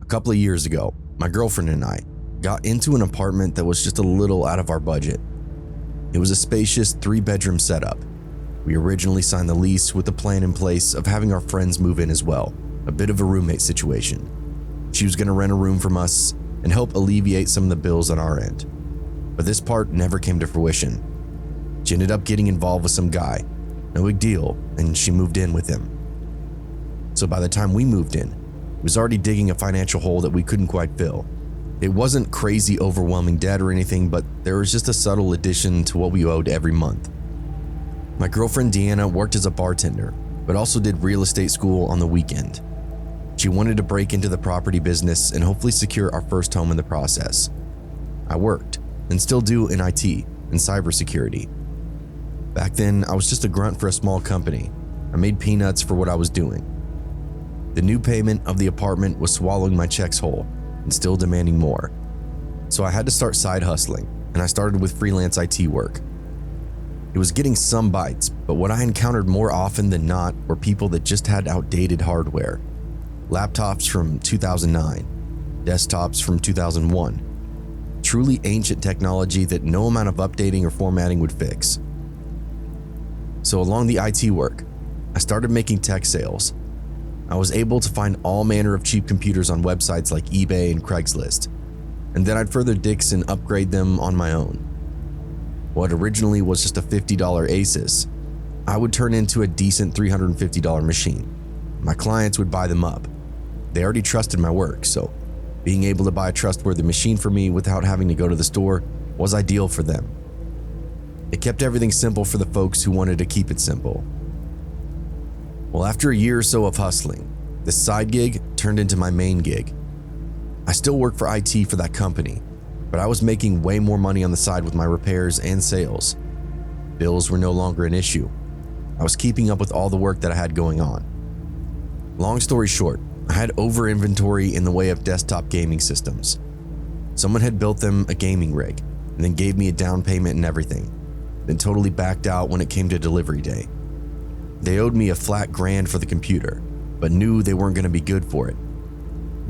couple of years ago, my girlfriend and I got into an apartment that was just a little out of our budget. It was a spacious 3-bedroom setup. We originally signed the lease with the plan in place of having our friends move in as well, a bit of a roommate situation. She was going to rent a room from us and help alleviate some of the bills on our end. But this part never came to fruition. She ended up getting involved with some guy, no big deal, and she moved in with him. So by the time we moved in, he was already digging a financial hole that we couldn't quite fill. It wasn't crazy overwhelming debt or anything, but there was just a subtle addition to what we owed every month. My girlfriend Deanna worked as a bartender, but also did real estate school on the weekend. She wanted to break into the property business and hopefully secure our first home in the process. I worked, and still do, in IT and cybersecurity. Back then, I was just a grunt for a small company. I made peanuts for what I was doing. The new payment of the apartment was swallowing my checks whole and still demanding more. So I had to start side hustling, and I started with freelance IT work. It was getting some bites, but what I encountered more often than not were people that just had outdated hardware. Laptops from 2009, desktops from 2001. Truly ancient technology that no amount of updating or formatting would fix. So along the IT work, I started making tech sales. I was able to find all manner of cheap computers on websites like eBay and Craigslist, and then I'd further dix and upgrade them on my own. What originally was just a $50 Asus, I would turn into a decent $350 machine. My clients would buy them up. They already trusted my work, so being able to buy a trustworthy machine for me without having to go to the store was ideal for them. It kept everything simple for the folks who wanted to keep it simple. Well, after a year or so of hustling, this side gig turned into my main gig. I still work for IT for that company, but I was making way more money on the side with my repairs and sales. Bills were no longer an issue. I was keeping up with all the work that I had going on. Long story short, I had over inventory in the way of desktop gaming systems. Someone had built them a gaming rig and then gave me a down payment and everything, then totally backed out when it came to delivery day. They owed me a flat $1,000 for the computer, but knew they weren't going to be good for it.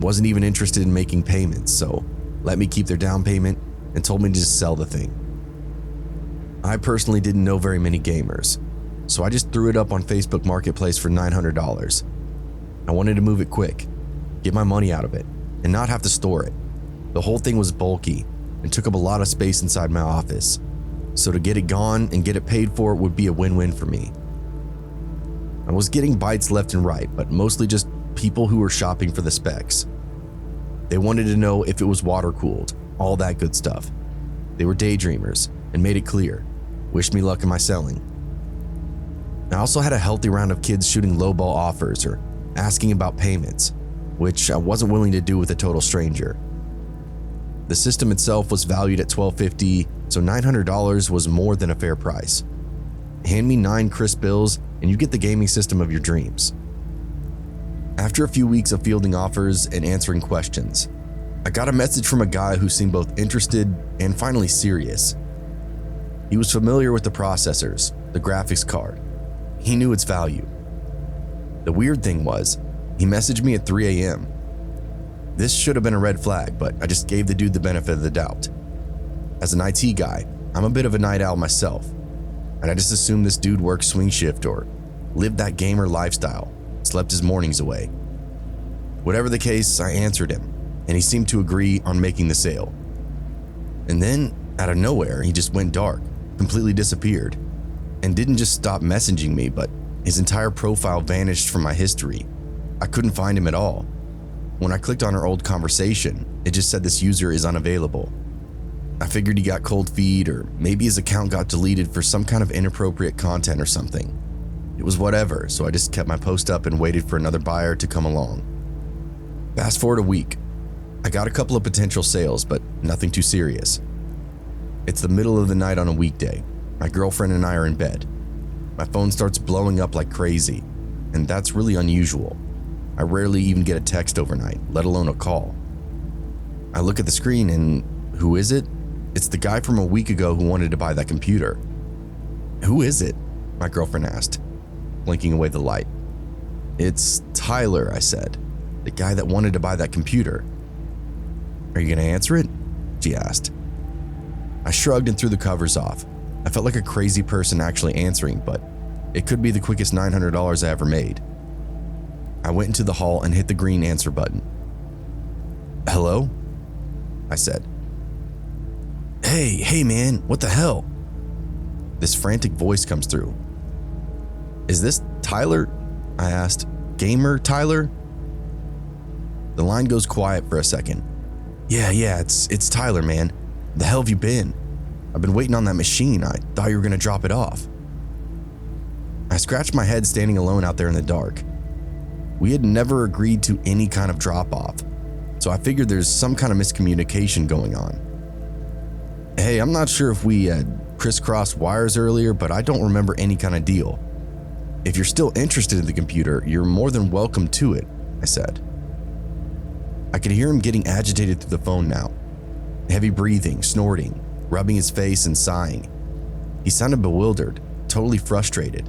Wasn't even interested in making payments, so let me keep their down payment and told me to just sell the thing. I personally didn't know very many gamers, so I just threw it up on Facebook Marketplace for $900. I wanted to move it quick, get my money out of it, and not have to store it. The whole thing was bulky and took up a lot of space inside my office, so to get it gone and get it paid for would be a win-win for me. I was getting bites left and right, but mostly just people who were shopping for the specs. They wanted to know if it was water-cooled, all that good stuff. They were daydreamers and made it clear. Wished me luck in my selling. I also had a healthy round of kids shooting lowball offers or asking about payments, which I wasn't willing to do with a total stranger. The system itself was valued at $1,250, so $900 was more than a fair price. Hand me 9 crisp bills and you get the gaming system of your dreams. After a few weeks of fielding offers and answering questions, I got a message from a guy who seemed both interested and finally serious. He was familiar with the processors, the graphics card. He knew its value. The weird thing was, he messaged me at 3 a.m. This should have been a red flag, but I just gave the dude the benefit of the doubt. As an IT guy, I'm a bit of a night owl myself, and I just assumed this dude worked swing shift or lived that gamer lifestyle, slept his mornings away. Whatever the case, I answered him, and he seemed to agree on making the sale. And then, out of nowhere, he just went dark, completely disappeared, and didn't just stop messaging me, but his entire profile vanished from my history. I couldn't find him at all. When I clicked on our old conversation, it just said this user is unavailable. I figured he got cold feed, or maybe his account got deleted for some kind of inappropriate content or something. It was whatever, so I just kept my post up and waited for another buyer to come along. Fast forward a week. I got a couple of potential sales, but nothing too serious. It's the middle of the night on a weekday. My girlfriend and I are in bed. My phone starts blowing up like crazy, and that's really unusual. I rarely even get a text overnight, let alone a call. I look at the screen and who is it? It's the guy from a week ago who wanted to buy that computer. Who is it? My girlfriend asked, blinking away the light. It's Tyler, I said. the guy that wanted to buy that computer. Are you gonna answer it? She asked. I shrugged and threw the covers off. I felt like a crazy person actually answering, but it could be the quickest $900 I ever made. I went into the hall and hit the green answer button. Hello? I said. Hey man, what the hell? This frantic voice comes through. Is this Tyler? I asked. Gamer Tyler? The line goes quiet for a second. Yeah, it's Tyler, man. The hell have you been? I've been waiting on that machine. I thought you were gonna drop it off. I scratched my head standing alone out there in the dark. We had never agreed to any kind of drop-off, so I figured there's some kind of miscommunication going on. Hey, I'm not sure if we had crisscrossed wires earlier, but I don't remember any kind of deal. If you're still interested in the computer, you're more than welcome to it, I said. I could hear him getting agitated through the phone now. Heavy breathing, snorting, rubbing his face and sighing. He sounded bewildered, totally frustrated.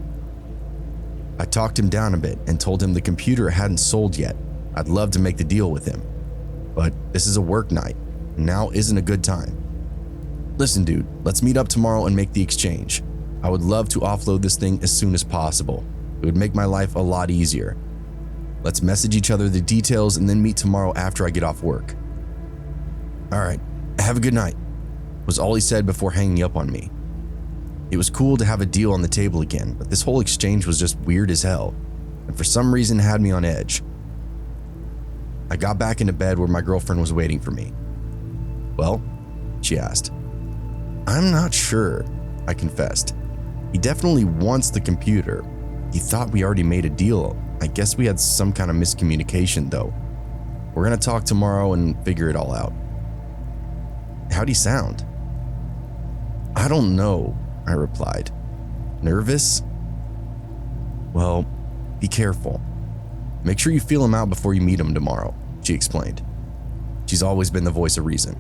I talked him down a bit and told him the computer hadn't sold yet. I'd love to make the deal with him. But this is a work night, and now isn't a good time. Listen, dude, let's meet up tomorrow and make the exchange. I would love to offload this thing as soon as possible. It would make my life a lot easier. Let's message each other the details and then meet tomorrow after I get off work. All right, have a good night, was all he said before hanging up on me. It was cool to have a deal on the table again, but this whole exchange was just weird as hell, and for some reason had me on edge. I got back into bed where my girlfriend was waiting for me. Well, she asked. I'm not sure, I confessed. He definitely wants the computer. He thought we already made a deal. I guess we had some kind of miscommunication though. We're gonna talk tomorrow and figure it all out. How'd he sound? I don't know, I replied. Nervous? Well, be careful. Make sure you feel him out before you meet him tomorrow, she explained. She's always been the voice of reason.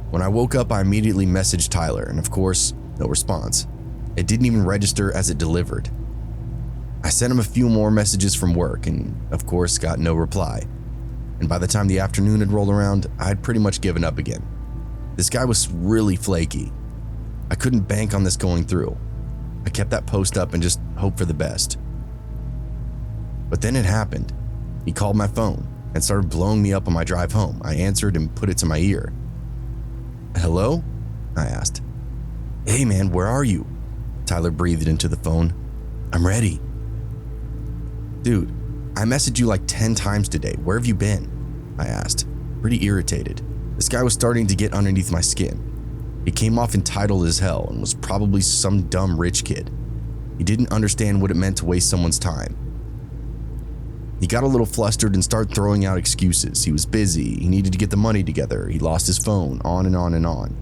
When I woke up, I immediately messaged Tyler, and of course, no response. It didn't even register as it delivered. I sent him a few more messages from work and, of course, got no reply. And by the time the afternoon had rolled around, I'd pretty much given up again. This guy was really flaky. I couldn't bank on this going through. I kept that post up and just hoped for the best. But then it happened. He called my phone and started blowing me up on my drive home. I answered and put it to my ear. Hello? I asked. Hey man, where are you? Tyler breathed into the phone. I'm ready. Dude, I messaged you like 10 times today. Where have you been? I asked, pretty irritated. This guy was starting to get underneath my skin. He came off entitled as hell and was probably some dumb rich kid. He didn't understand what it meant to waste someone's time. He got a little flustered and started throwing out excuses. He was busy, he needed to get the money together, he lost his phone, on and on and on.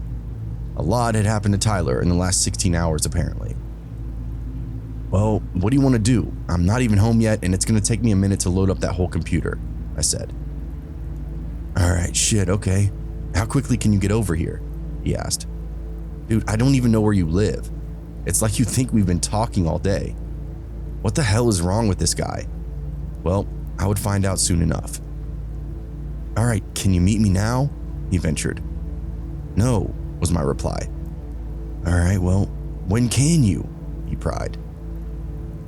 A lot had happened to Tyler in the last 16 hours apparently. Well, what do you want to do? I'm not even home yet and it's going to take me a minute to load up that whole computer, I said. All right, shit, okay. How quickly can you get over here? He asked. Dude, I don't even know where you live. It's like you think we've been talking all day. What the hell is wrong with this guy? Well, I would find out soon enough. All right, can you meet me now? He ventured. No, was my reply. All right, well, when can you? He pried.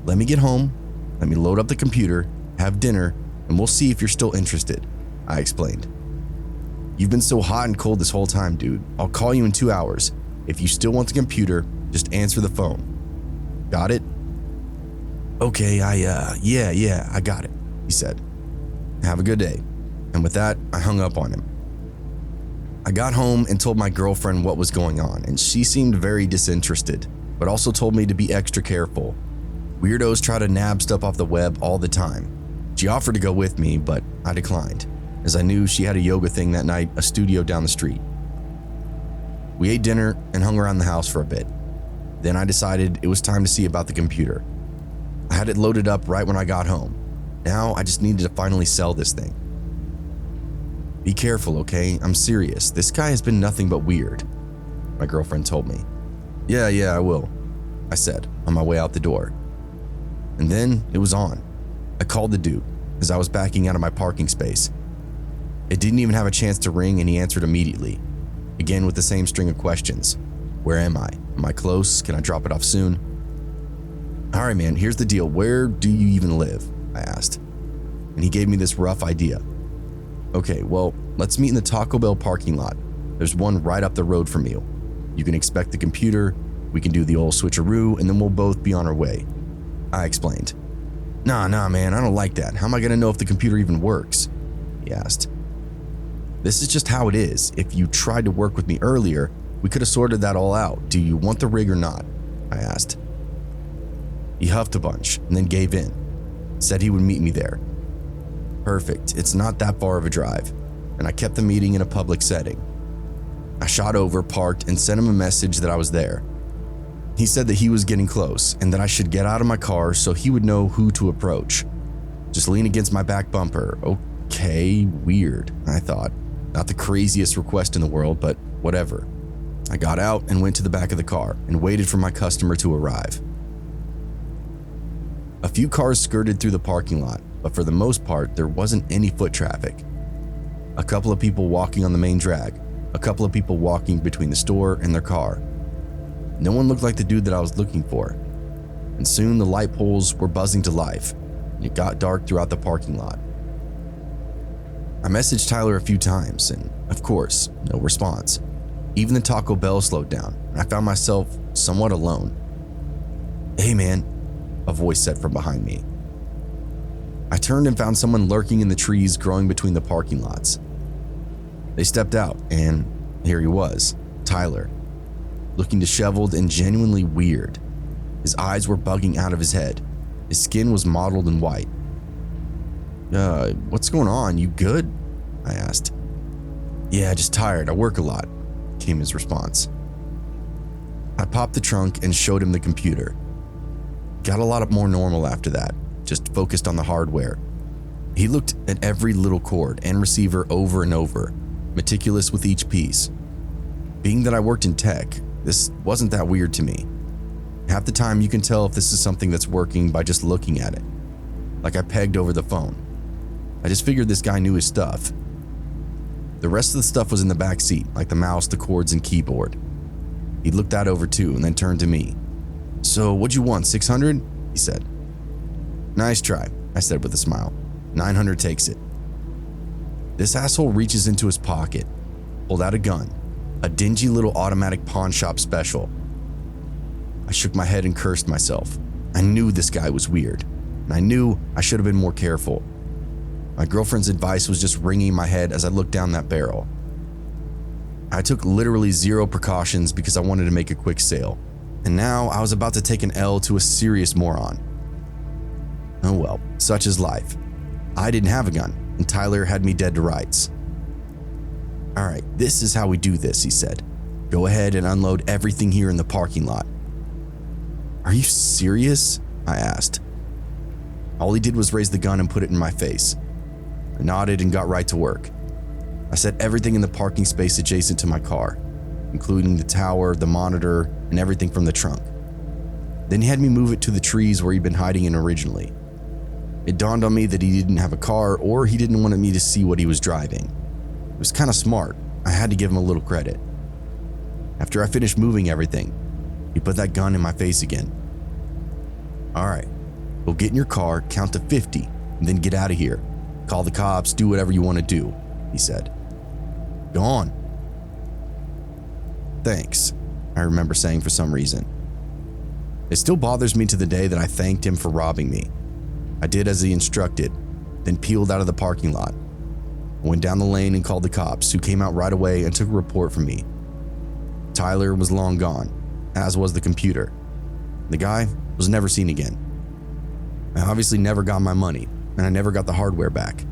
Let me get home, let me load up the computer, have dinner, and we'll see if you're still interested, I explained. You've been so hot and cold this whole time, dude. I'll call you in 2 hours. If you still want the computer, just answer the phone. Got it? Okay, yeah, I got it, he said. Have a good day. And with that, I hung up on him. I got home and told my girlfriend what was going on, and she seemed very disinterested, but also told me to be extra careful. Weirdos try to nab stuff off the web all the time. She offered to go with me, but I declined, as I knew she had a yoga thing that night, a studio down the street. We ate dinner and hung around the house for a bit. Then I decided it was time to see about the computer. I had it loaded up right when I got home. Now I just needed to finally sell this thing. Be careful, okay? I'm serious. This guy has been nothing but weird, my girlfriend told me. Yeah, I will, I said on my way out the door. And then it was on. I called the dude. as I was backing out of my parking space. It didn't even have a chance to ring and he answered immediately, again with the same string of questions. Where am I? Am I close? Can I drop it off soon? All right, man, here's the deal. Where do you even live? I asked. And he gave me this rough idea. Okay, well, let's meet in the Taco Bell parking lot. There's one right up the road from you. You can expect the computer, we can do the old switcheroo, and then we'll both be on our way. I explained. Nah, man, I don't like that. How am I gonna know if the computer even works? He asked. This is just how it is. If you tried to work with me earlier, we could have sorted that all out. Do you want the rig or not? I asked. He huffed a bunch and then gave in. Said he would meet me there. Perfect, it's not that far of a drive. And I kept the meeting in a public setting. I shot over, parked, and sent him a message that I was there. He said that he was getting close and that I should get out of my car so he would know who to approach. Just lean against my back bumper. Okay, weird, I thought. Not the craziest request in the world, but whatever. I got out and went to the back of the car and waited for my customer to arrive. A few cars skirted through the parking lot, but for the most part, there wasn't any foot traffic. A couple of people walking on the main drag, a couple of people walking between the store and their car. No one looked like the dude that I was looking for. And soon the light poles were buzzing to life, and it got dark throughout the parking lot. I messaged Tyler a few times, and of course, no response. Even the Taco Bell slowed down, and I found myself somewhat alone. Hey man, a voice said from behind me. I turned and found someone lurking in the trees growing between the parking lots. They stepped out, and here he was, Tyler, looking disheveled and genuinely weird. His eyes were bugging out of his head. His skin was mottled and white. What's going on? You good? I asked. Yeah, just tired. I work a lot, came his response. I popped the trunk and showed him the computer. Got a lot more normal after that, just focused on the hardware. He looked at every little cord and receiver over and over, meticulous with each piece. Being that I worked in tech, this wasn't that weird to me. Half the time you can tell if this is something that's working by just looking at it. Like I pegged over the phone. I just figured this guy knew his stuff. The rest of the stuff was in the back seat, like the mouse, the cords, and keyboard. He looked that over too and then turned to me. So what'd you want, 600? He said. Nice try, I said with a smile. 900 takes it. This asshole reaches into his pocket, pulled out a gun, a dingy little automatic pawn shop special. I shook my head and cursed myself. I knew this guy was weird, and I knew I should have been more careful. My girlfriend's advice was just ringing in my head as I looked down that barrel. I took literally zero precautions because I wanted to make a quick sale, and now I was about to take an L to a serious moron. Oh well, such is life. I didn't have a gun, and Tyler had me dead to rights. All right, this is how we do this, he said. Go ahead and unload everything here in the parking lot. Are you serious? I asked. All he did was raise the gun and put it in my face. I nodded and got right to work. I set everything in the parking space adjacent to my car, including the tower, the monitor, and everything from the trunk. Then he had me move it to the trees where he'd been hiding in originally. It dawned on me that he didn't have a car or he didn't want me to see what he was driving. It was kind of smart. I had to give him a little credit. After I finished moving everything, he put that gun in my face again. All right, go get in your car, count to 50, and then get out of here. Call the cops, do whatever you want to do, he said. Go on. Thanks, I remember saying for some reason. It still bothers me to the day that I thanked him for robbing me. I did as he instructed, then peeled out of the parking lot. I went down the lane and called the cops, who came out right away and took a report from me. Tyler was long gone, as was the computer. The guy was never seen again. I obviously never got my money, and I never got the hardware back.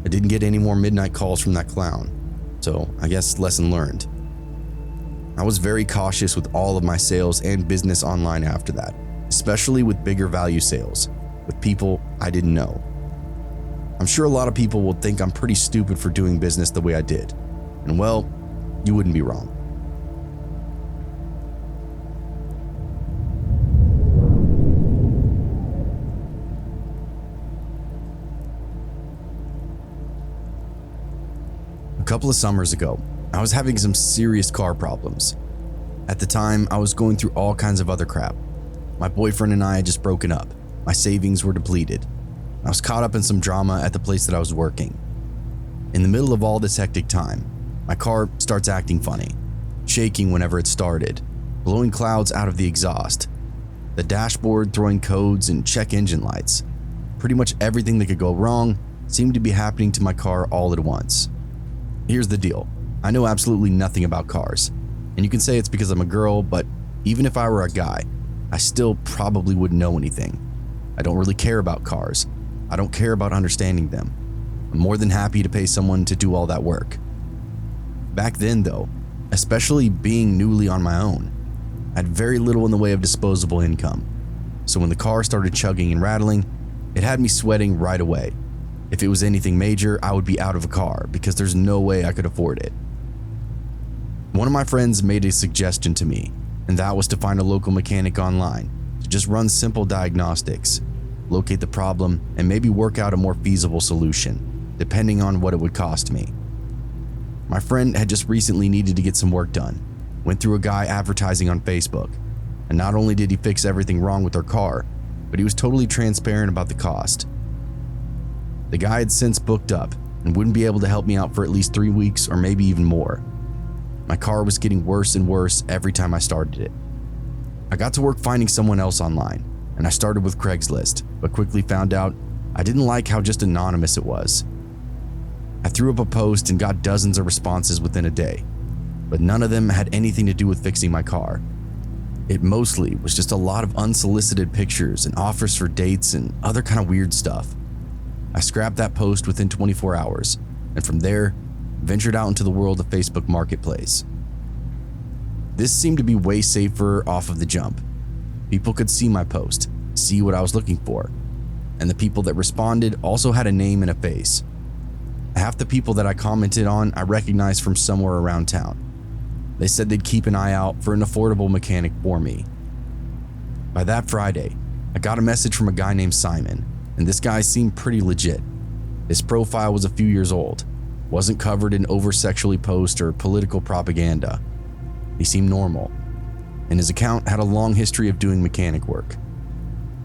I didn't get any more midnight calls from that clown, so I guess lesson learned. I was very cautious with all of my sales and business online after that, especially with bigger value sales, with people I didn't know. I'm sure a lot of people will think I'm pretty stupid for doing business the way I did, and well, you wouldn't be wrong. couple of summers ago, I was having some serious car problems. At the time, I was going through all kinds of other crap. My boyfriend and I had just broken up. My savings were depleted. I was caught up in some drama at the place that I was working. In the middle of all this hectic time, my car starts acting funny, shaking whenever it started, blowing clouds out of the exhaust, the dashboard throwing codes and check engine lights. Pretty much everything that could go wrong seemed to be happening to my car all at once. Here's the deal. I know absolutely nothing about cars, and you can say it's because I'm a girl, but even if I were a guy, I still probably wouldn't know anything. I don't really care about cars. I don't care about understanding them. I'm more than happy to pay someone to do all that work. Back then though, especially being newly on my own, I had very little in the way of disposable income. So when the car started chugging and rattling, it had me sweating right away. If it was anything major, I would be out of a car because there's no way I could afford it. One of my friends made a suggestion to me, and that was to find a local mechanic online to just run simple diagnostics, locate the problem, and maybe work out a more feasible solution, depending on what it would cost me. My friend had just recently needed to get some work done, went through a guy advertising on Facebook, and not only did he fix everything wrong with their car, but he was totally transparent about the cost. The guy had since booked up and wouldn't be able to help me out for at least 3 weeks or maybe even more. My car was getting worse and worse every time I started it. I got to work finding someone else online, and I started with Craigslist, but quickly found out I didn't like how just anonymous it was. I threw up a post and got dozens of responses within a day, but none of them had anything to do with fixing my car. It mostly was just a lot of unsolicited pictures and offers for dates and other kind of weird stuff. I scrapped that post within 24 hours, and from there, ventured out into the world of Facebook Marketplace. This seemed to be way safer off of the jump. People could see my post, see what I was looking for, and the people that responded also had a name and a face. Half the people that I commented on I recognized from somewhere around town. They said they'd keep an eye out for an affordable mechanic for me. By that Friday, I got a message from a guy named Simon, and this guy seemed pretty legit. His profile was a few years old, wasn't covered in over-sexually posts or political propaganda. He seemed normal, and his account had a long history of doing mechanic work.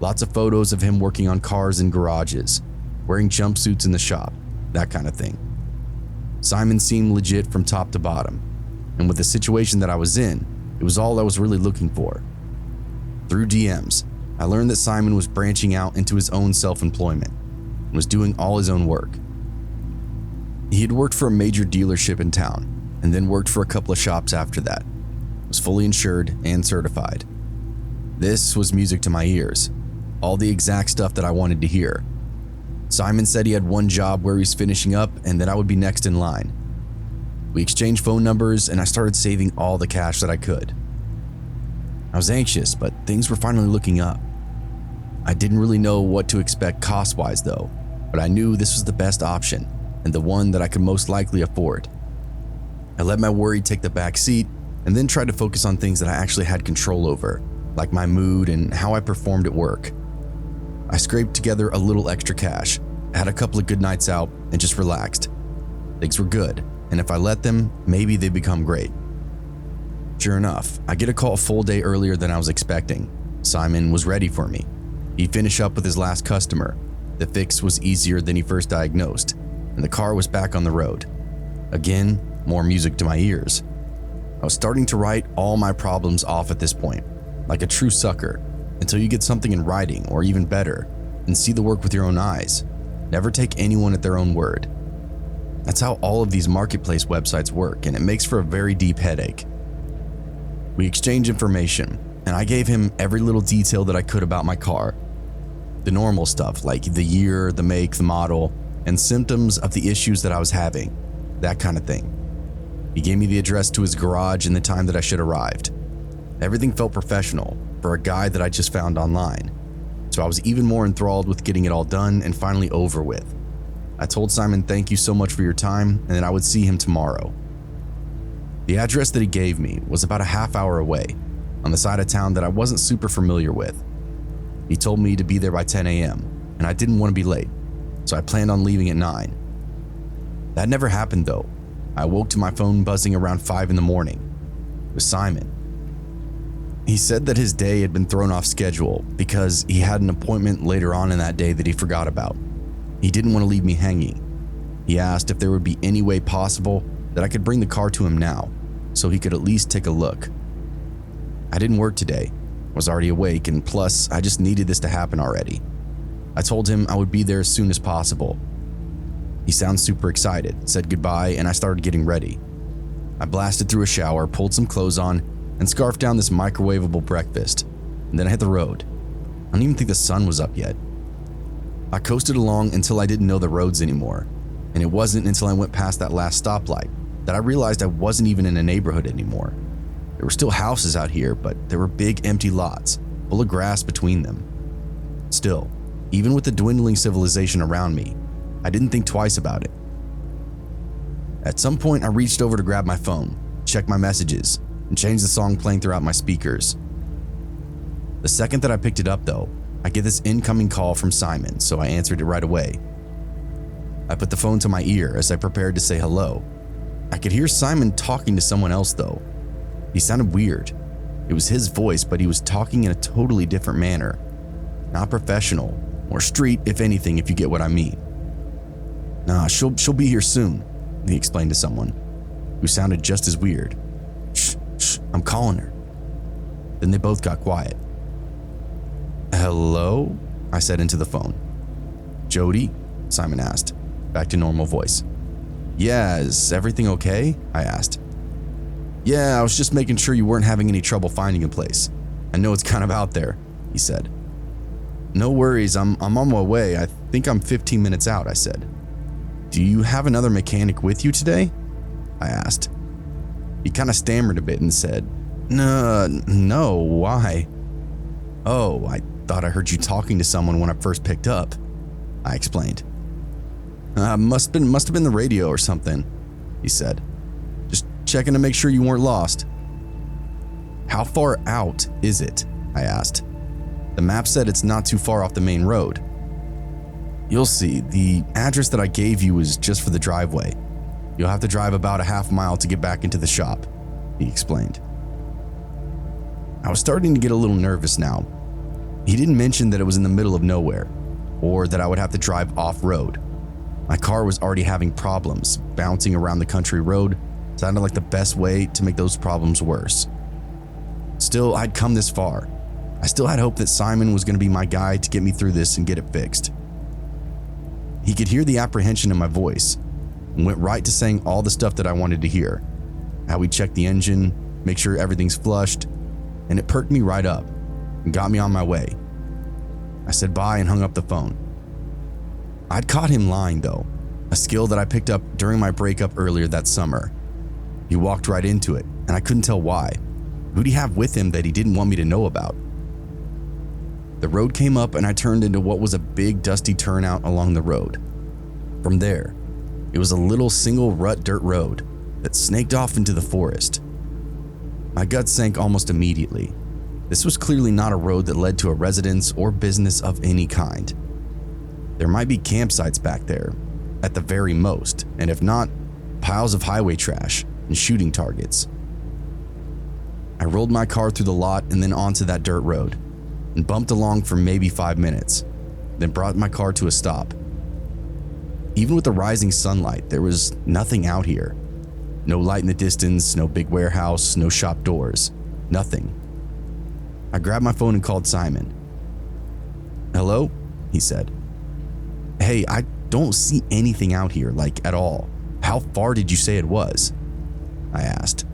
Lots of photos of him working on cars in garages, wearing jumpsuits in the shop, that kind of thing. Simon seemed legit from top to bottom, and with the situation that I was in, it was all I was really looking for. Through DMs, I learned that Simon was branching out into his own self-employment and was doing all his own work. He had worked for a major dealership in town and then worked for a couple of shops after that, was fully insured and certified. This was music to my ears, all the exact stuff that I wanted to hear. Simon said he had one job where he's finishing up and that I would be next in line. We exchanged phone numbers and I started saving all the cash that I could. I was anxious, but things were finally looking up. I didn't really know what to expect cost-wise though, but I knew this was the best option and the one that I could most likely afford. I let my worry take the back seat and then tried to focus on things that I actually had control over, like my mood and how I performed at work. I scraped together a little extra cash, had a couple of good nights out, and just relaxed. Things were good, and if I let them, maybe they'd become great. Sure enough, I get a call a full day earlier than I was expecting. Simon was ready for me. He'd finish up with his last customer. The fix was easier than he first diagnosed, and the car was back on the road. Again, more music to my ears. I was starting to write all my problems off at this point, like a true sucker, until you get something in writing, or even better, and see the work with your own eyes. Never take anyone at their own word. That's how all of these marketplace websites work, and it makes for a very deep headache. We exchanged information, and I gave him every little detail that I could about my car. The normal stuff like the year, the make, the model, and symptoms of the issues that I was having, that kind of thing. He gave me the address to his garage and the time that I should arrived. Everything felt professional for a guy that I just found online, so I was even more enthralled with getting it all done and finally over with. I told Simon thank you so much for your time and that I would see him tomorrow. The address that he gave me was about a half hour away, on the side of town that I wasn't super familiar with. He told me to be there by 10 a.m., and I didn't want to be late, so I planned on leaving at 9. That never happened though. I woke to my phone buzzing around 5 in the morning. It was Simon. He said that his day had been thrown off schedule because he had an appointment later on in that day that he forgot about. He didn't want to leave me hanging. He asked if there would be any way possible that I could bring the car to him now, so he could at least take a look. I didn't work today, was already awake, and plus I just needed this to happen already. I told him I would be there as soon as possible. He sounded super excited, said goodbye, and I started getting ready. I blasted through a shower, pulled some clothes on, and scarfed down this microwavable breakfast, and then I hit the road. I don't even think the sun was up yet. I coasted along until I didn't know the roads anymore, and it wasn't until I went past that last stoplight that I realized I wasn't even in a neighborhood anymore. There were still houses out here, but there were big empty lots, full of grass between them. Still, even with the dwindling civilization around me, I didn't think twice about it. At some point, I reached over to grab my phone, check my messages, and change the song playing throughout my speakers. The second that I picked it up though, I get this incoming call from Simon, so I answered it right away. I put the phone to my ear as I prepared to say hello. I could hear Simon talking to someone else though. He sounded weird. It was his voice, but he was talking in a totally different manner. Not professional, or street if anything, if you get what I mean. Nah, she'll be here soon, he explained to someone, who sounded just as weird. Shh, I'm calling her. Then they both got quiet. Hello? I said into the phone. Jody? Simon asked, back to normal voice. Yeah, is everything okay? I asked. Yeah, I was just making sure you weren't having any trouble finding a place. I know it's kind of out there, he said. No worries, I'm on my way. I think I'm 15 minutes out, I said. Do you have another mechanic with you today? I asked. He kind of stammered a bit and said, No, why? Oh, I thought I heard you talking to someone when I first picked up, I explained. Must have been the radio or something, he said. Just checking to make sure you weren't lost. How far out is it? I asked. The map said it's not too far off the main road. You'll see, the address that I gave you is just for the driveway. You'll have to drive about a half mile to get back into the shop, he explained. I was starting to get a little nervous now. He didn't mention that it was in the middle of nowhere, or that I would have to drive off-road. My car was already having problems. Bouncing around the country road sounded like the best way to make those problems worse. Still, I'd come this far. I still had hope that Simon was going to be my guy to get me through this and get it fixed. He could hear the apprehension in my voice and went right to saying all the stuff that I wanted to hear. How we checked the engine, make sure everything's flushed, and it perked me right up and got me on my way. I said bye and hung up the phone. I'd caught him lying though, a skill that I picked up during my breakup earlier that summer. He walked right into it, and I couldn't tell why. Who'd he have with him that he didn't want me to know about? The road came up and I turned into what was a big dusty turnout along the road. From there, it was a little single rut dirt road that snaked off into the forest. My gut sank almost immediately. This was clearly not a road that led to a residence or business of any kind. There might be campsites back there, at the very most, and if not, piles of highway trash and shooting targets. I rolled my car through the lot and then onto that dirt road, and bumped along for maybe 5 minutes, then brought my car to a stop. Even with the rising sunlight, there was nothing out here. No light in the distance, no big warehouse, no shop doors, nothing. I grabbed my phone and called Simon. Hello? He said. Hey, I don't see anything out here, like at all. How far did you say it was? I asked,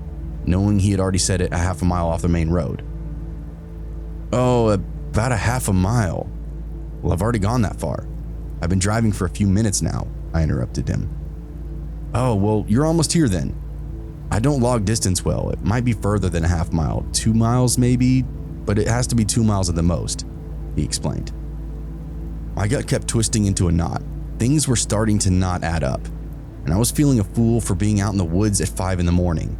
knowing he had already said it a half a mile off the main road. Oh, about a half a mile. Well, I've already gone that far. I've been driving for a few minutes now, I interrupted him. Oh, well, you're almost here then. I don't log distance well. It might be further than a half mile, 2 miles maybe, but it has to be 2 miles at the most, he explained. My gut kept twisting into a knot. Things were starting to not add up, and I was feeling a fool for being out in the woods at 5 in the morning.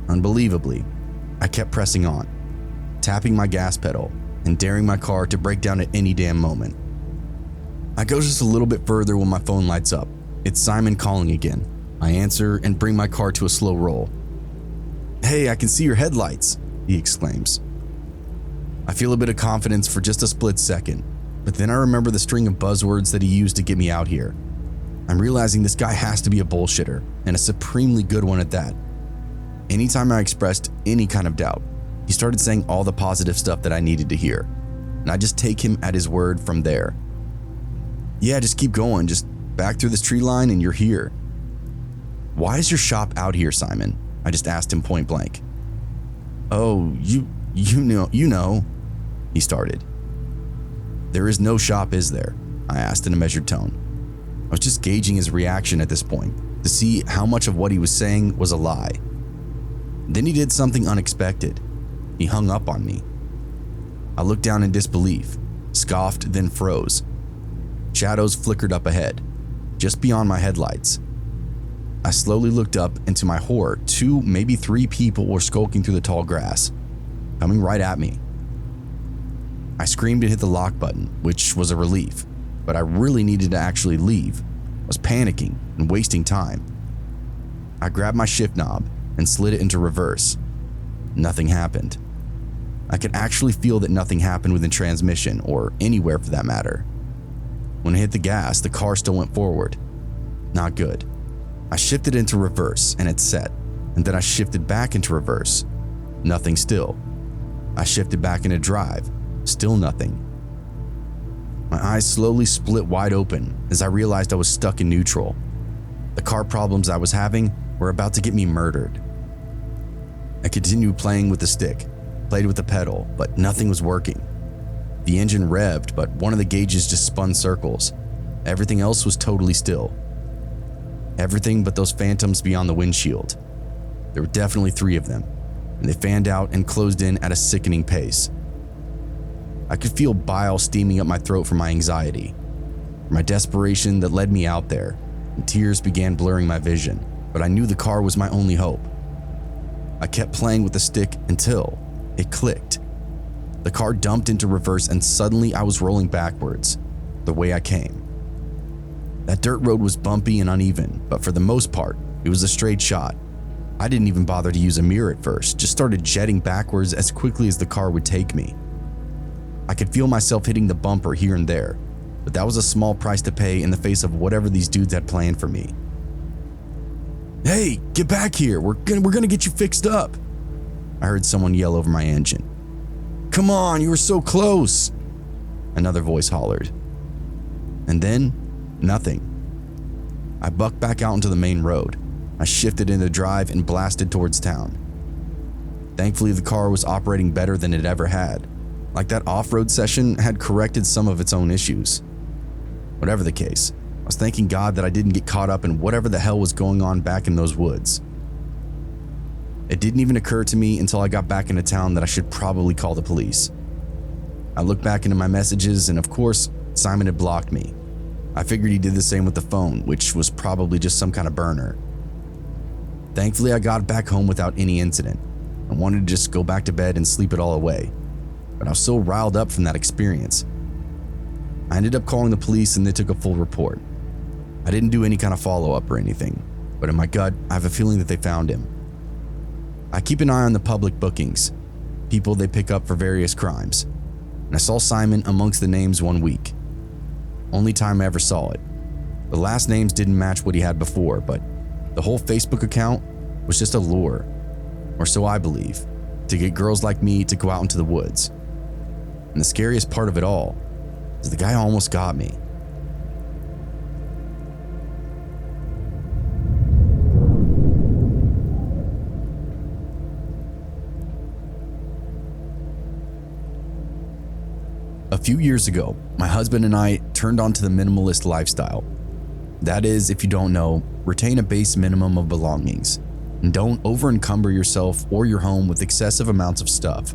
Unbelievably, I kept pressing on, tapping my gas pedal and daring my car to break down at any damn moment. I go just a little bit further when my phone lights up. It's Simon calling again. I answer and bring my car to a slow roll. "Hey, I can see your headlights," he exclaims. I feel a bit of confidence for just a split second, but then I remember the string of buzzwords that he used to get me out here. I'm realizing this guy has to be a bullshitter, and a supremely good one at that. Anytime I expressed any kind of doubt, he started saying all the positive stuff that I needed to hear, and I just take him at his word from there. "Yeah, just keep going, just back through this tree line and you're here." "Why is your shop out here, Simon?" I just asked him point blank. "Oh, you know, he started. "There is no shop, is there?" I asked in a measured tone. I was just gauging his reaction at this point to see how much of what he was saying was a lie. Then he did something unexpected. He hung up on me. I looked down in disbelief, scoffed, then froze. Shadows flickered up ahead, just beyond my headlights. I slowly looked up, and to my horror, 2, maybe 3 people were skulking through the tall grass, coming right at me. I screamed and hit the lock button, which was a relief, but I really needed to actually leave. I was panicking and wasting time. I grabbed my shift knob and slid it into reverse. Nothing happened. I could actually feel that nothing happened within transmission, or anywhere for that matter. When I hit the gas, the car still went forward. Not good. I shifted into reverse and it set, and then I shifted back into reverse. Nothing still. I shifted back into drive. Still nothing. My eyes slowly split wide open as I realized I was stuck in neutral. The car problems I was having were about to get me murdered. I continued playing with the stick, played with the pedal, but nothing was working. The engine revved, but one of the gauges just spun circles. Everything else was totally still. Everything but those phantoms beyond the windshield. There were definitely 3 of them, and they fanned out and closed in at a sickening pace. I could feel bile steaming up my throat from my anxiety, from my desperation that led me out there, and tears began blurring my vision, but I knew the car was my only hope. I kept playing with the stick until it clicked. The car dumped into reverse and suddenly I was rolling backwards, the way I came. That dirt road was bumpy and uneven, but for the most part, it was a straight shot. I didn't even bother to use a mirror at first, just started jetting backwards as quickly as the car would take me. I could feel myself hitting the bumper here and there, but that was a small price to pay in the face of whatever these dudes had planned for me. "Hey, get back here, we're gonna get you fixed up," I heard someone yell over my engine. "Come on, you were so close," another voice hollered. And then, nothing. I bucked back out into the main road. I shifted into drive and blasted towards town. Thankfully, the car was operating better than it ever had. Like that off-road session had corrected some of its own issues. Whatever the case, I was thanking God that I didn't get caught up in whatever the hell was going on back in those woods. It didn't even occur to me until I got back into town that I should probably call the police. I looked back into my messages and of course, Simon had blocked me. I figured he did the same with the phone, which was probably just some kind of burner. Thankfully, I got back home without any incident. I wanted to just go back to bed and sleep it all away, but I was so riled up from that experience. I ended up calling the police and they took a full report. I didn't do any kind of follow-up or anything, but in my gut, I have a feeling that they found him. I keep an eye on the public bookings, people they pick up for various crimes, and I saw Simon amongst the names one week. Only time I ever saw it. The last names didn't match what he had before, but the whole Facebook account was just a lure, or so I believe, to get girls like me to go out into the woods. And the scariest part of it all is the guy almost got me. A few years ago, my husband and I turned onto the minimalist lifestyle. That is, if you don't know, retain a base minimum of belongings and don't over-encumber yourself or your home with excessive amounts of stuff.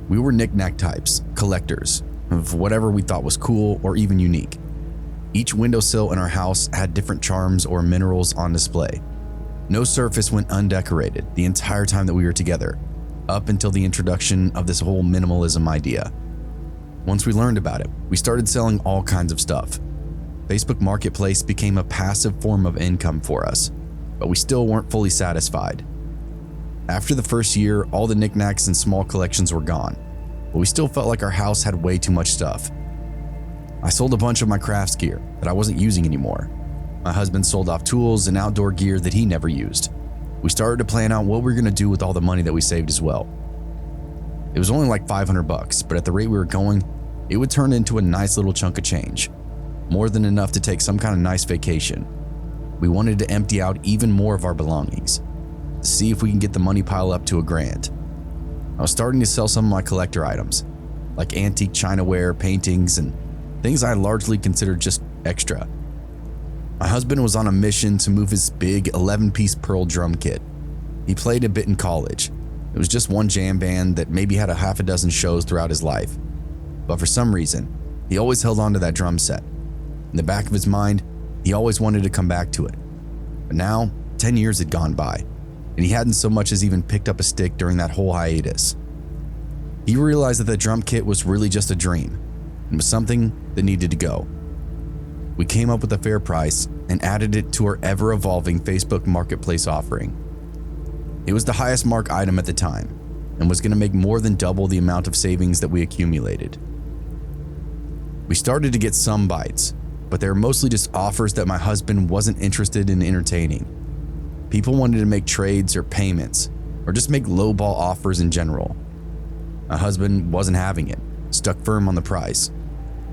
We were knick-knack types, collectors of whatever we thought was cool or even unique. Each windowsill in our house had different charms or minerals on display. No surface went undecorated the entire time that we were together, up until the introduction of this whole minimalism idea. Once we learned about it, we started selling all kinds of stuff. Facebook Marketplace became a passive form of income for us, but we still weren't fully satisfied. After the first year, all the knickknacks and small collections were gone, but we still felt like our house had way too much stuff. I sold a bunch of my crafts gear that I wasn't using anymore. My husband sold off tools and outdoor gear that he never used. We started to plan out what we were going to do with all the money that we saved as well. It was only like $500, but at the rate we were going, it would turn into a nice little chunk of change, more than enough to take some kind of nice vacation. We wanted to empty out even more of our belongings, to see if we can get the money pile up to $1,000. I was starting to sell some of my collector items, like antique chinaware, paintings, and things I largely considered just extra. My husband was on a mission to move his big 11-piece Pearl drum kit. He played a bit in college. It was just one jam band that maybe had a half a dozen shows throughout his life. But for some reason, he always held on to that drum set. In the back of his mind, he always wanted to come back to it. But now, 10 years had gone by, and he hadn't so much as even picked up a stick during that whole hiatus. He realized that the drum kit was really just a dream, and was something that needed to go. We came up with a fair price and added it to our ever-evolving Facebook Marketplace offering. It was the highest mark item at the time, and was going to make more than double the amount of savings that we accumulated. We started to get some bites, but they were mostly just offers that my husband wasn't interested in entertaining. People wanted to make trades or payments, or just make lowball offers in general. My husband wasn't having it, stuck firm on the price.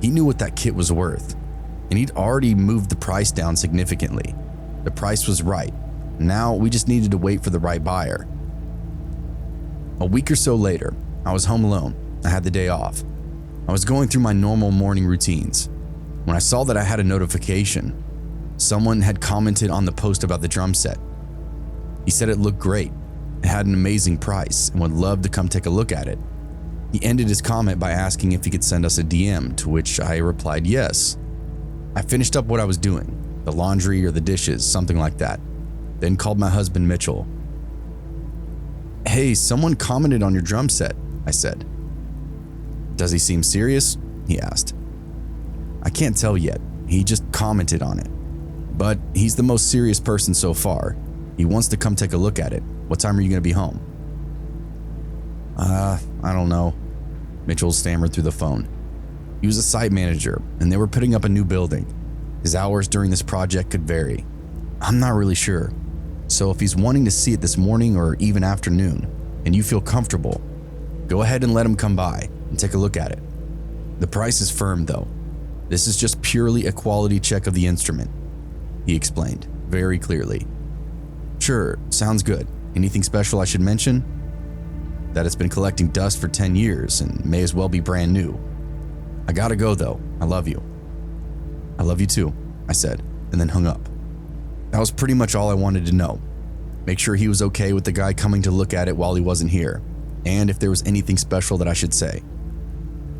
He knew what that kit was worth, and he'd already moved the price down significantly. The price was right. Now we just needed to wait for the right buyer. A week or so later, I was home alone. I had the day off. I was going through my normal morning routines when I saw that I had a notification. Someone had commented on the post about the drum set. He said it looked great, it had an amazing price, and would love to come take a look at it. He ended his comment by asking if he could send us a DM, to which I replied yes. I finished up what I was doing, the laundry or the dishes, something like that, then called my husband Mitchell. "Hey, someone commented on your drum set," I said. "Does he seem serious?" he asked. "I can't tell yet, he just commented on it. But he's the most serious person so far. He wants to come take a look at it. What time are you going to be home?" I don't know," Mitchell stammered through the phone. He was a site manager, and they were putting up a new building. His hours during this project could vary. "I'm not really sure. So if he's wanting to see it this morning or even afternoon, and you feel comfortable, go ahead and let him come by and take a look at it. The price is firm though. This is just purely a quality check of the instrument," he explained very clearly. "Sure, sounds good. Anything special I should mention?" "That it's been collecting dust for 10 years and may as well be brand new. I gotta go though. I love you." "I love you too," I said, and then hung up. That was pretty much all I wanted to know. Make sure he was okay with the guy coming to look at it while he wasn't here, and if there was anything special that I should say.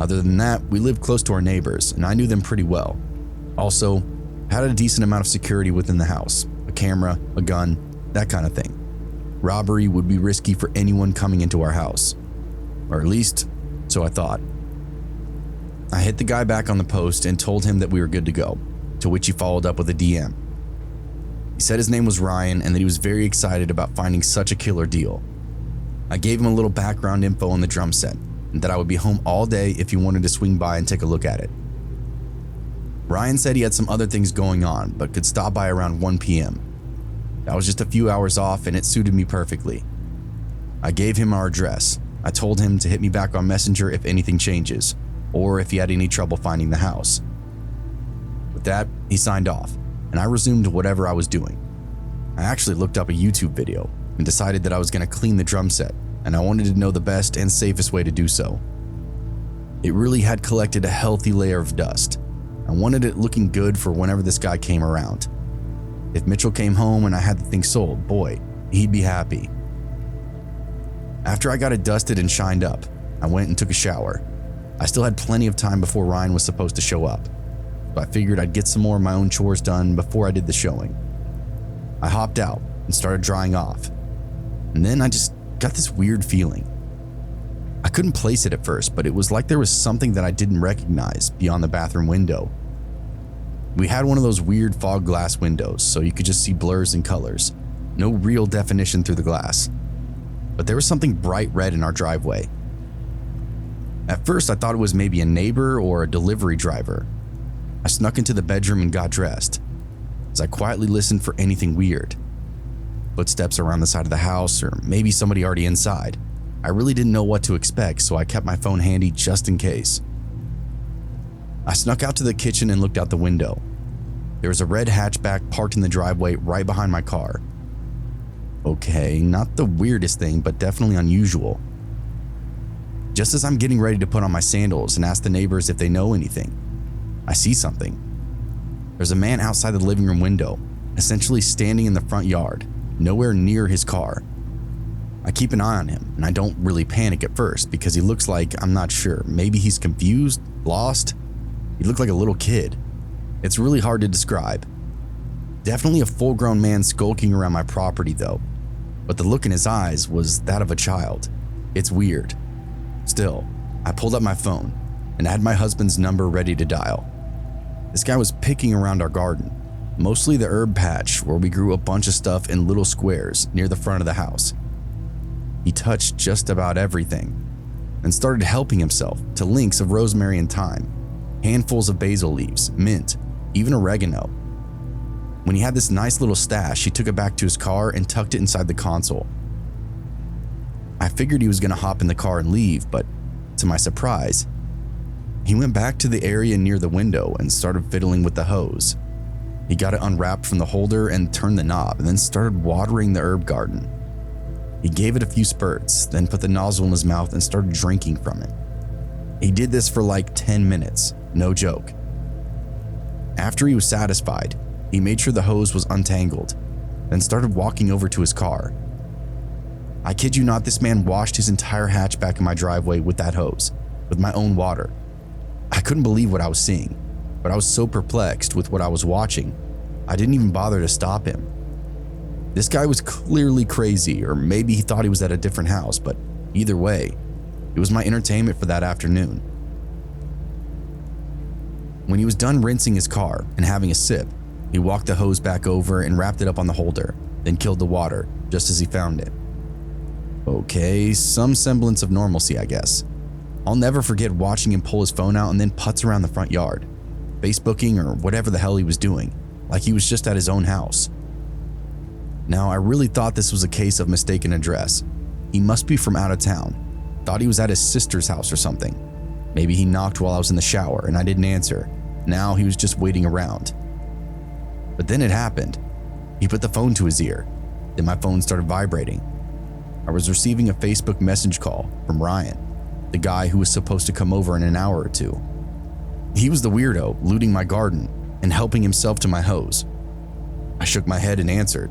Other than that, we lived close to our neighbors, and I knew them pretty well. Also, had a decent amount of security within the house, a camera, a gun, that kind of thing. Robbery would be risky for anyone coming into our house, or at least, so I thought. I hit the guy back on the post and told him that we were good to go, to which he followed up with a DM. He said his name was Ryan and that he was very excited about finding such a killer deal. I gave him a little background info on the drum set, and that I would be home all day if he wanted to swing by and take a look at it. Ryan said he had some other things going on, but could stop by around 1 p.m. That was just a few hours off and it suited me perfectly. I gave him our address. I told him to hit me back on Messenger if anything changes, or if he had any trouble finding the house. With that, he signed off, and I resumed whatever I was doing. I actually looked up a YouTube video and decided that I was going to clean the drum set, and I wanted to know the best and safest way to do so. It really had collected a healthy layer of dust. I wanted it looking good for whenever this guy came around. If Mitchell came home and I had the thing sold, boy, he'd be happy. After I got it dusted and shined up, I went and took a shower. I still had plenty of time before Ryan was supposed to show up, so I figured I'd get some more of my own chores done before I did the showing. I hopped out and started drying off, and then I just got this weird feeling. I couldn't place it at first, but it was like there was something that I didn't recognize beyond the bathroom window. We had one of those weird fog glass windows, so you could just see blurs and colors, no real definition through the glass. But there was something bright red in our driveway. At first, I thought it was maybe a neighbor or a delivery driver. I snuck into the bedroom and got dressed, as I quietly listened for anything weird. Footsteps around the side of the house, or maybe somebody already inside. I really didn't know what to expect, so I kept my phone handy just in case. I snuck out to the kitchen and looked out the window. There was a red hatchback parked in the driveway right behind my car. Okay, not the weirdest thing, but definitely unusual. Just as I'm getting ready to put on my sandals and ask the neighbors if they know anything, I see something. There's a man outside the living room window, essentially standing in the front yard, nowhere near his car. I keep an eye on him, and I don't really panic at first because he looks like, I'm not sure, maybe he's confused, lost. He looked like a little kid. It's really hard to describe. Definitely a full-grown man skulking around my property though, but the look in his eyes was that of a child. It's weird. Still, I pulled up my phone and had my husband's number ready to dial. This guy was picking around our garden, mostly the herb patch where we grew a bunch of stuff in little squares near the front of the house. He touched just about everything and started helping himself to links of rosemary and thyme, handfuls of basil leaves, mint, even oregano. When he had this nice little stash, he took it back to his car and tucked it inside the console. I figured he was going to hop in the car and leave, but to my surprise, he went back to the area near the window and started fiddling with the hose. He got it unwrapped from the holder and turned the knob and then started watering the herb garden. He gave it a few spurts, then put the nozzle in his mouth and started drinking from it. He did this for like 10 minutes, no joke. After he was satisfied, he made sure the hose was untangled, then started walking over to his car. I kid you not, this man washed his entire hatchback in my driveway with that hose, with my own water. I couldn't believe what I was seeing, but I was so perplexed with what I was watching, I didn't even bother to stop him. This guy was clearly crazy, or maybe he thought he was at a different house, but either way, it was my entertainment for that afternoon. When he was done rinsing his car and having a sip, he walked the hose back over and wrapped it up on the holder, then killed the water just as he found it. Okay, some semblance of normalcy, I guess. I'll never forget watching him pull his phone out and then putz around the front yard, Facebooking or whatever the hell he was doing, like he was just at his own house. Now, I really thought this was a case of mistaken address. He must be from out of town. Thought he was at his sister's house or something. Maybe he knocked while I was in the shower and I didn't answer. Now he was just waiting around. But then it happened. He put the phone to his ear. Then my phone started vibrating. I was receiving a Facebook message call from Ryan, the guy who was supposed to come over in an hour or two. He was the weirdo looting my garden and helping himself to my hose. I shook my head and answered.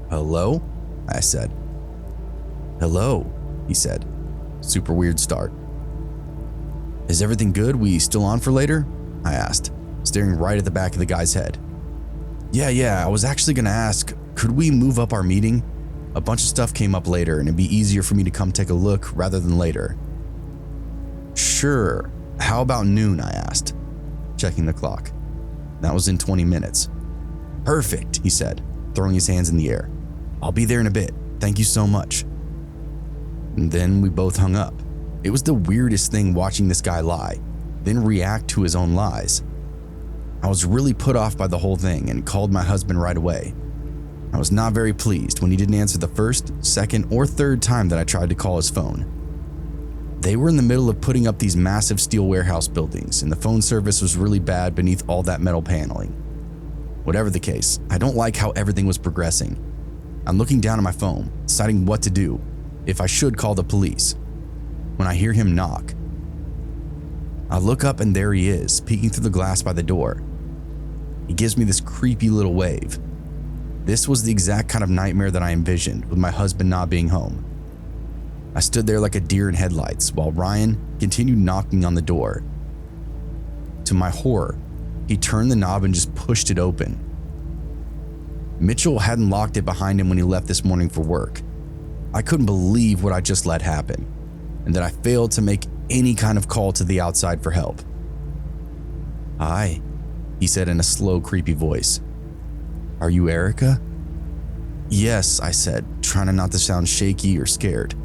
"Hello?" I said. "Hello," he said. Super weird start. "Is everything good? We still on for later?" I asked, staring right at the back of the guy's head. Yeah, I was actually gonna ask, could we move up our meeting? A bunch of stuff came up later and it'd be easier for me to come take a look rather than later." "Sure, how about noon?" I asked, checking the clock. That was in 20 minutes. "Perfect," he said, throwing his hands in the air. "I'll be there in a bit. Thank you so much." And then we both hung up. It was the weirdest thing watching this guy lie, then react to his own lies. I was really put off by the whole thing and called my husband right away. I was not very pleased when he didn't answer the first, second, or third time that I tried to call his phone. They were in the middle of putting up these massive steel warehouse buildings, and the phone service was really bad beneath all that metal paneling. Whatever the case, I don't like how everything was progressing. I'm looking down at my phone, deciding what to do, if I should call the police, when I hear him knock. I look up and there he is, peeking through the glass by the door. He gives me this creepy little wave. This was the exact kind of nightmare that I envisioned with my husband not being home. I stood there like a deer in headlights while Ryan continued knocking on the door. To my horror, he turned the knob and just pushed it open. Mitchell hadn't locked it behind him when he left this morning for work. I couldn't believe what I just let happen, and that I failed to make any kind of call to the outside for help. "Hi," he said in a slow, creepy voice. "Are you Erica?" Yes, I said, trying to not to sound shaky or scared.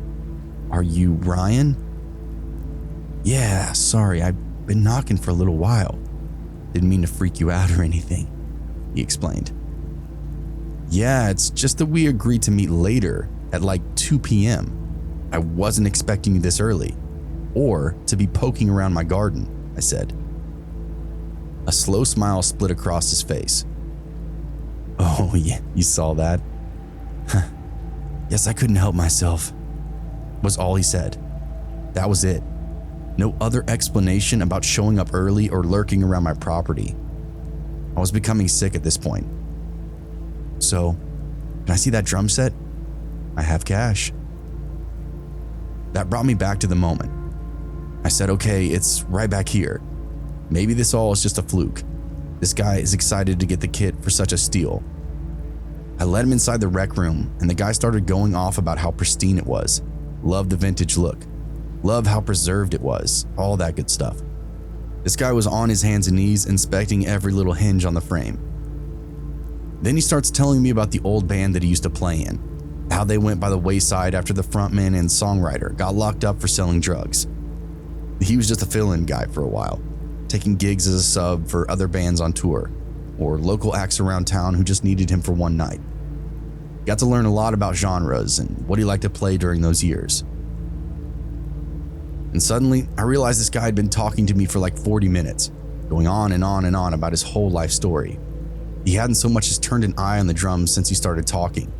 Are you Ryan? Yeah, sorry, I've been knocking for a little while. Didn't mean to freak you out or anything, he explained. Yeah, it's just that we agreed to meet later at like 2 p.m. I wasn't expecting you this early, or to be poking around my garden, I said. A slow smile split across his face. Oh yeah, you saw that? Yes, I couldn't help myself, was all he said. That was it. No other explanation about showing up early or lurking around my property. I was becoming sick at this point. So, can I see that drum set? I have cash. That brought me back to the moment. I said, okay, it's right back here. Maybe this all is just a fluke. This guy is excited to get the kit for such a steal. I led him inside the rec room, and the guy started going off about how pristine it was. Loved the vintage look. Loved how preserved it was. All that good stuff. This guy was on his hands and knees inspecting every little hinge on the frame. Then he starts telling me about the old band that he used to play in, how they went by the wayside after the frontman and songwriter got locked up for selling drugs. He was just a fill-in guy for a while, taking gigs as a sub for other bands on tour, or local acts around town who just needed him for one night. Got to learn a lot about genres and what he liked to play during those years. And suddenly, I realized this guy had been talking to me for like 40 minutes, going on and on and on about his whole life story. He hadn't so much as turned an eye on the drums since he started talking,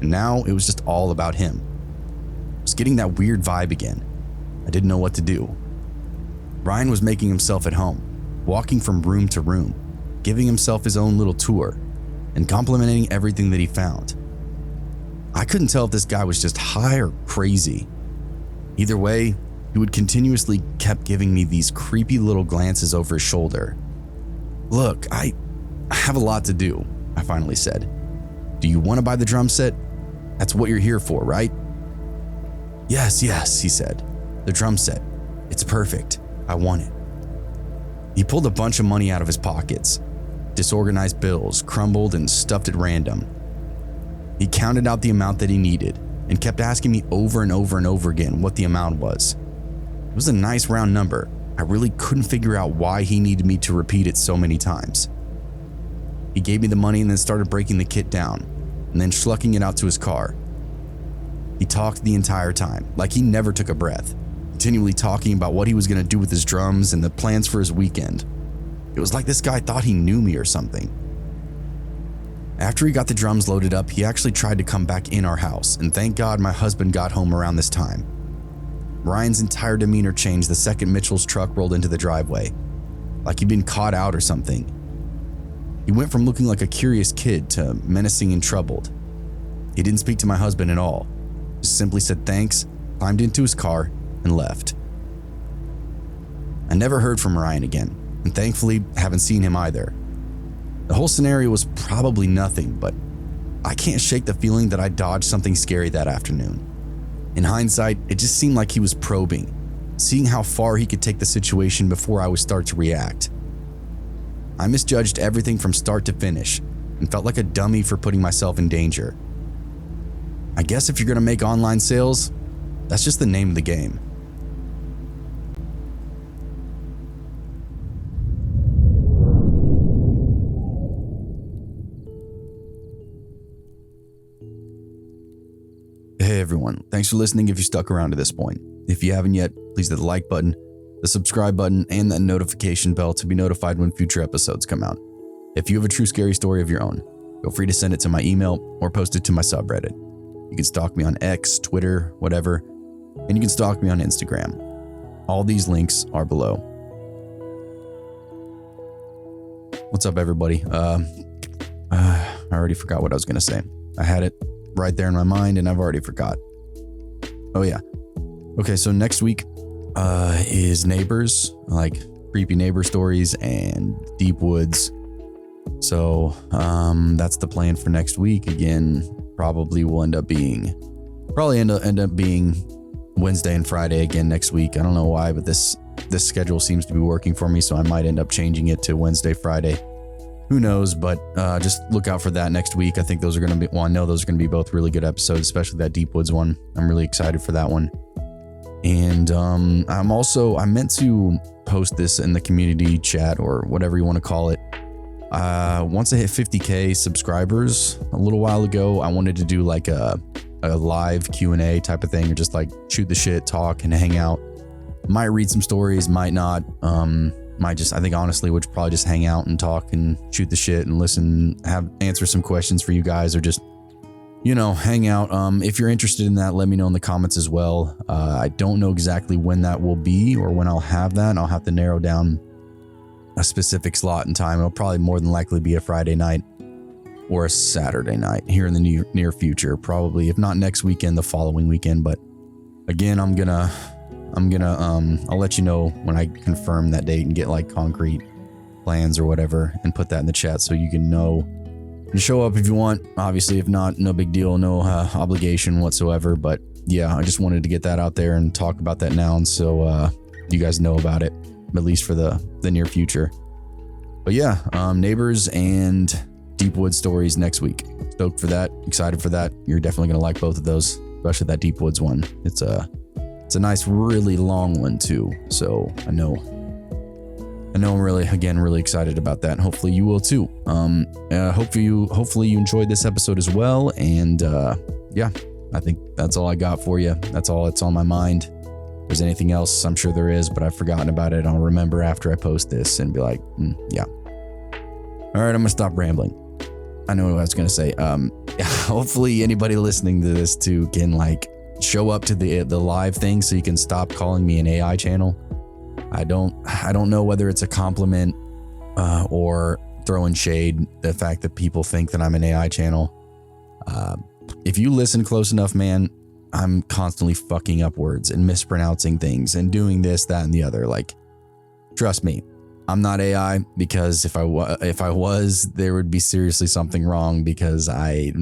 and now it was just all about him. I was getting that weird vibe again. I didn't know what to do. Ryan was making himself at home, walking from room to room, giving himself his own little tour, and complimenting everything that he found. I couldn't tell if this guy was just high or crazy. Either way, he would continuously kept giving me these creepy little glances over his shoulder. Look, I have a lot to do, I finally said. Do you want to buy the drum set? That's what you're here for, right? Yes, he said. The drum set. It's perfect. I want it. He pulled a bunch of money out of his pockets. Disorganized bills, crumbled and stuffed at random. He counted out the amount that he needed and kept asking me over and over and over again what the amount was. It was a nice round number. I really couldn't figure out why he needed me to repeat it so many times. He gave me the money and then started breaking the kit down and then schlucking it out to his car. He talked the entire time, like he never took a breath, continually talking about what he was going to do with his drums and the plans for his weekend. It was like this guy thought he knew me or something. After he got the drums loaded up, he actually tried to come back in our house, and thank God my husband got home around this time. Ryan's entire demeanor changed the second Mitchell's truck rolled into the driveway, like he'd been caught out or something. He went from looking like a curious kid to menacing and troubled. He didn't speak to my husband at all, just simply said thanks, climbed into his car, and left. I never heard from Ryan again, and thankfully haven't seen him either. The whole scenario was probably nothing, but I can't shake the feeling that I dodged something scary that afternoon. In hindsight, it just seemed like he was probing, seeing how far he could take the situation before I would start to react. I misjudged everything from start to finish and felt like a dummy for putting myself in danger. I guess if you're gonna make online sales, that's just the name of the game. Hey everyone, thanks for listening if you stuck around to this point. If you haven't yet, please hit the like button, the subscribe button, and that notification bell to be notified when future episodes come out. If you have a true scary story of your own, feel free to send it to my email or post it to my subreddit. You can stalk me on X, Twitter, whatever, and you can stalk me on Instagram. All these links are below. What's up everybody? I already forgot what I was going to say. I had it right there in my mind and I've already forgot. Oh yeah. Okay, so next week is Neighbors, like creepy neighbor stories and deep woods. So that's the plan for next week. Again, probably will end up being Wednesday and Friday again next week. I don't know why, but this schedule seems to be working for me, so I might end up changing it to Wednesday, Friday. who knows, but just look out for that next week. I think those are going to be, well, I know those are going to be both really good episodes, especially that Deep Woods one. I'm really excited for that one. And I meant to post this in the community chat or whatever you want to call it. Once I hit 50K subscribers a little while ago, I wanted to do like a live Q&A type of thing, or just like shoot the shit, talk and hang out. Might read some stories, might not. I think honestly would probably just hang out and talk and shoot the shit and listen, answer some questions for you guys, or just, hang out. If you're interested in that, let me know in the comments as well. I don't know exactly when that will be or when I'll have that. I'll have to narrow down a specific slot and time. It'll probably more than likely be a Friday night or a Saturday night here in the near future. Probably, if not next weekend, the following weekend. But again, I'll let you know when I confirm that date and get like concrete plans or whatever and put that in the chat so you can know and show up if you want. Obviously, if not, no big deal, no obligation whatsoever. But yeah, I just wanted to get that out there and talk about that now, and so you guys know about it, at least for the near future. But yeah, Neighbors and Deep Woods stories next week. Stoked for that, excited for that. You're definitely gonna like both of those, especially that Deep Woods one. It's a nice, really long one too. So I know I'm really excited about that, and hopefully you will too. Hopefully you enjoyed this episode as well. And yeah, I think that's all I got for you. That's all that's on my mind. If there's anything else, I'm sure there is, but I've forgotten about it. I'll remember after I post this and be like, yeah. All right, I'm gonna stop rambling. I know what I was gonna say. Hopefully anybody listening to this too can like show up to the live thing so you can stop calling me an AI channel. I don't know whether it's a compliment or throwing shade, the fact that people think that I'm an AI channel. If you listen close enough, man, I'm constantly fucking up words and mispronouncing things and doing this, that, and the other. Like, trust me, I'm not AI, because if I was, there would be seriously something wrong, because I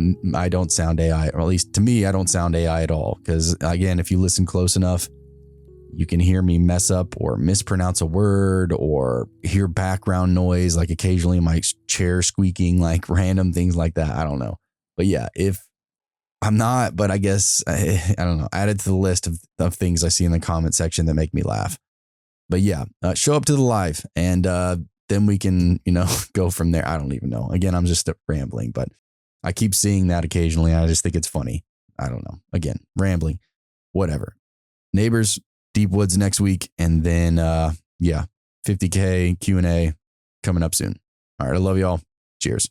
don't sound AI, or at least to me, I don't sound AI at all. Because again, if you listen close enough, you can hear me mess up or mispronounce a word or hear background noise, like occasionally my chair squeaking, like random things like that. I don't know. But yeah, if I'm not, but I guess, I don't know, added to the list of things I see in the comment section that make me laugh. But yeah, show up to the live, and then we can, go from there. I don't even know. Again, I'm just rambling, but I keep seeing that occasionally. And I just think it's funny. I don't know. Again, rambling, whatever. Neighbors, Deep Woods next week. And then, 50K Q&A coming up soon. All right. I love y'all. Cheers.